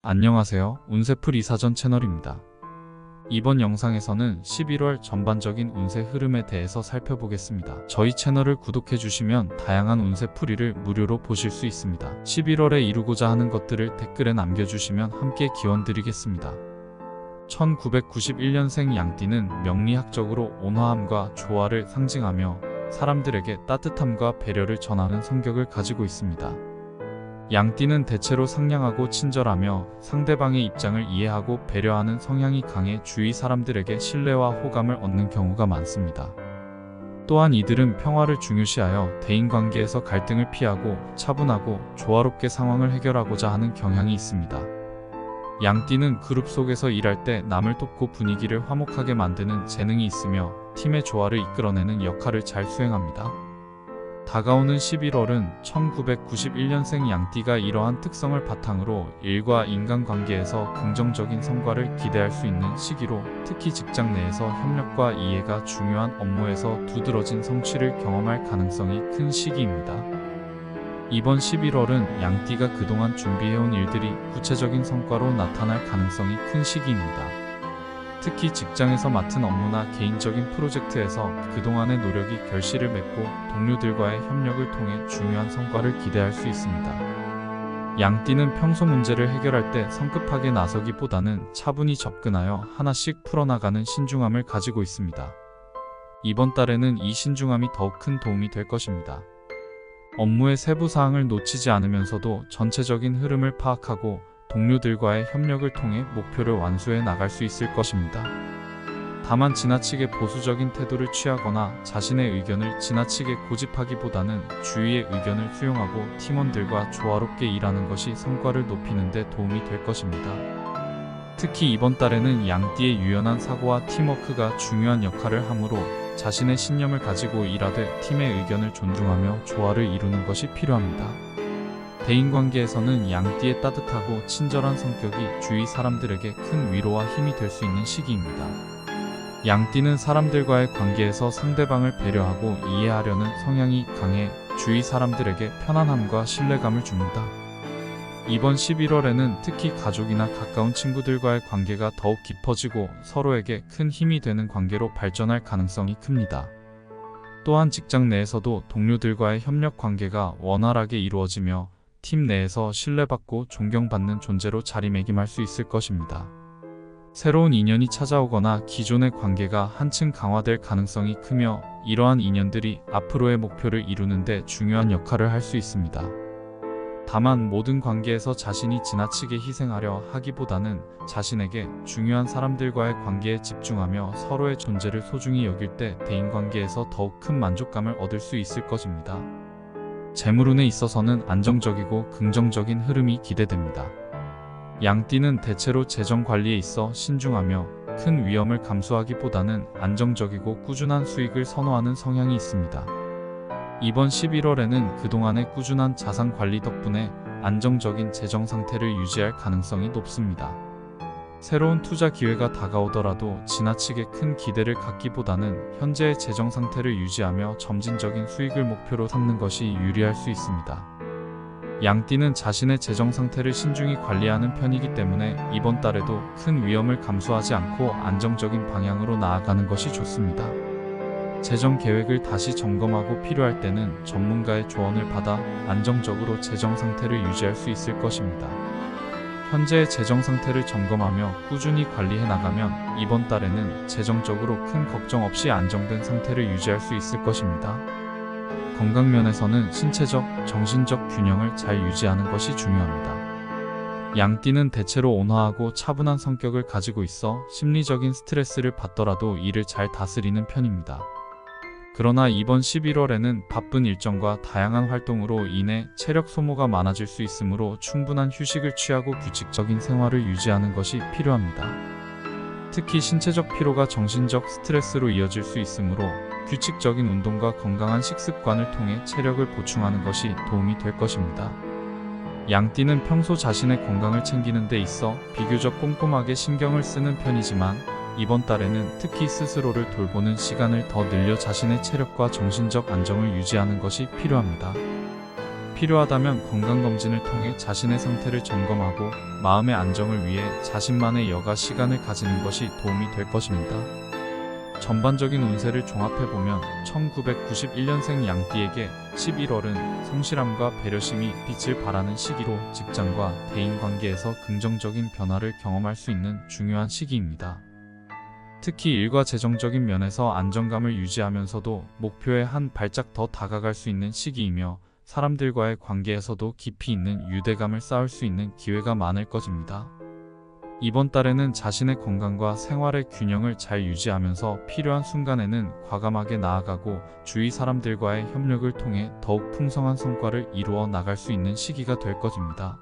안녕하세요. 운세풀 이사전 채널입니다. 이번 영상에서는 11월 전반적인 운세 흐름에 대해서 살펴보겠습니다. 저희 채널을 구독해주시면 다양한 운세풀이를 무료로 보실 수 있습니다. 11월에 이루고자 하는 것들을 댓글에 남겨주시면 함께 기원드리겠습니다. 1991년생 양띠는 명리학적으로 온화함과 조화를 상징하며 사람들에게 따뜻함과 배려를 전하는 성격을 가지고 있습니다. 양띠는 대체로 상냥하고 친절하며 상대방의 입장을 이해하고 배려하는 성향이 강해 주위 사람들에게 신뢰와 호감을 얻는 경우가 많습니다. 또한 이들은 평화를 중요시하여 대인관계에서 갈등을 피하고 차분하고 조화롭게 상황을 해결하고자 하는 경향이 있습니다. 양띠는 그룹 속에서 일할 때 남을 돕고 분위기를 화목하게 만드는 재능이 있으며 팀의 조화를 이끌어내는 역할을 잘 수행합니다. 다가오는 11월은 1991년생 양띠가 이러한 특성을 바탕으로 일과 인간관계에서 긍정적인 성과를 기대할 수 있는 시기로, 특히 직장 내에서 협력과 이해가 중요한 업무에서 두드러진 성취를 경험할 가능성이 큰 시기입니다. 이번 11월은 양띠가 그동안 준비해온 일들이 구체적인 성과로 나타날 가능성이 큰 시기입니다. 특히 직장에서 맡은 업무나 개인적인 프로젝트에서 그동안의 노력이 결실을 맺고 동료들과의 협력을 통해 중요한 성과를 기대할 수 있습니다. 양띠는 평소 문제를 해결할 때 성급하게 나서기보다는 차분히 접근하여 하나씩 풀어나가는 신중함을 가지고 있습니다. 이번 달에는 이 신중함이 더욱 큰 도움이 될 것입니다. 업무의 세부 사항을 놓치지 않으면서도 전체적인 흐름을 파악하고 동료들과의 협력을 통해 목표를 완수해 나갈 수 있을 것입니다. 다만 지나치게 보수적인 태도를 취하거나 자신의 의견을 지나치게 고집하기보다는 주위의 의견을 수용하고 팀원들과 조화롭게 일하는 것이 성과를 높이는 데 도움이 될 것입니다. 특히 이번 달에는 양띠의 유연한 사고와 팀워크가 중요한 역할을 하므로 자신의 신념을 가지고 일하되 팀의 의견을 존중하며 조화를 이루는 것이 필요합니다. 대인관계에서는 양띠의 따뜻하고 친절한 성격이 주위 사람들에게 큰 위로와 힘이 될 수 있는 시기입니다. 양띠는 사람들과의 관계에서 상대방을 배려하고 이해하려는 성향이 강해 주위 사람들에게 편안함과 신뢰감을 줍니다. 이번 11월에는 특히 가족이나 가까운 친구들과의 관계가 더욱 깊어지고 서로에게 큰 힘이 되는 관계로 발전할 가능성이 큽니다. 또한 직장 내에서도 동료들과의 협력 관계가 원활하게 이루어지며 팀 내에서 신뢰받고 존경받는 존재로 자리매김할 수 있을 것입니다. 새로운 인연이 찾아오거나 기존의 관계가 한층 강화될 가능성이 크며 이러한 인연들이 앞으로의 목표를 이루는 데 중요한 역할을 할 수 있습니다. 다만 모든 관계에서 자신이 지나치게 희생하려 하기보다는 자신에게 중요한 사람들과의 관계에 집중하며 서로의 존재를 소중히 여길 때 대인관계에서 더욱 큰 만족감을 얻을 수 있을 것입니다. 재물운에 있어서는 안정적이고 긍정적인 흐름이 기대됩니다. 양띠는 대체로 재정 관리에 있어 신중하며 큰 위험을 감수하기보다는 안정적이고 꾸준한 수익을 선호하는 성향이 있습니다. 이번 11월에는 그동안의 꾸준한 자산 관리 덕분에 안정적인 재정 상태를 유지할 가능성이 높습니다. 새로운 투자 기회가 다가오더라도 지나치게 큰 기대를 갖기보다는 현재의 재정 상태를 유지하며 점진적인 수익을 목표로 삼는 것이 유리할 수 있습니다. 양띠는 자신의 재정 상태를 신중히 관리하는 편이기 때문에 이번 달에도 큰 위험을 감수하지 않고 안정적인 방향으로 나아가는 것이 좋습니다. 재정 계획을 다시 점검하고 필요할 때는 전문가의 조언을 받아 안정적으로 재정 상태를 유지할 수 있을 것입니다. 현재의 재정 상태를 점검하며 꾸준히 관리해 나가면 이번 달에는 재정적으로 큰 걱정 없이 안정된 상태를 유지할 수 있을 것입니다. 건강면에서는 신체적, 정신적 균형을 잘 유지하는 것이 중요합니다. 양띠는 대체로 온화하고 차분한 성격을 가지고 있어 심리적인 스트레스를 받더라도 이를 잘 다스리는 편입니다. 그러나 이번 11월에는 바쁜 일정과 다양한 활동으로 인해 체력 소모가 많아질 수 있으므로 충분한 휴식을 취하고 규칙적인 생활을 유지하는 것이 필요합니다. 특히 신체적 피로가 정신적 스트레스로 이어질 수 있으므로 규칙적인 운동과 건강한 식습관을 통해 체력을 보충하는 것이 도움이 될 것입니다. 양띠는 평소 자신의 건강을 챙기는 데 있어 비교적 꼼꼼하게 신경을 쓰는 편이지만 이번 달에는 특히 스스로를 돌보는 시간을 더 늘려 자신의 체력과 정신적 안정을 유지하는 것이 필요합니다. 필요하다면 건강검진을 통해 자신의 상태를 점검하고 마음의 안정을 위해 자신만의 여가 시간을 가지는 것이 도움이 될 것입니다. 전반적인 운세를 종합해보면 1991년생 양띠에게 11월은 성실함과 배려심이 빛을 발하는 시기로 직장과 대인관계에서 긍정적인 변화를 경험할 수 있는 중요한 시기입니다. 특히 일과 재정적인 면에서 안정감을 유지하면서도 목표에 한 발짝 더 다가갈 수 있는 시기이며 사람들과의 관계에서도 깊이 있는 유대감을 쌓을 수 있는 기회가 많을 것입니다. 이번 달에는 자신의 건강과 생활의 균형을 잘 유지하면서 필요한 순간에는 과감하게 나아가고 주위 사람들과의 협력을 통해 더욱 풍성한 성과를 이루어 나갈 수 있는 시기가 될 것입니다.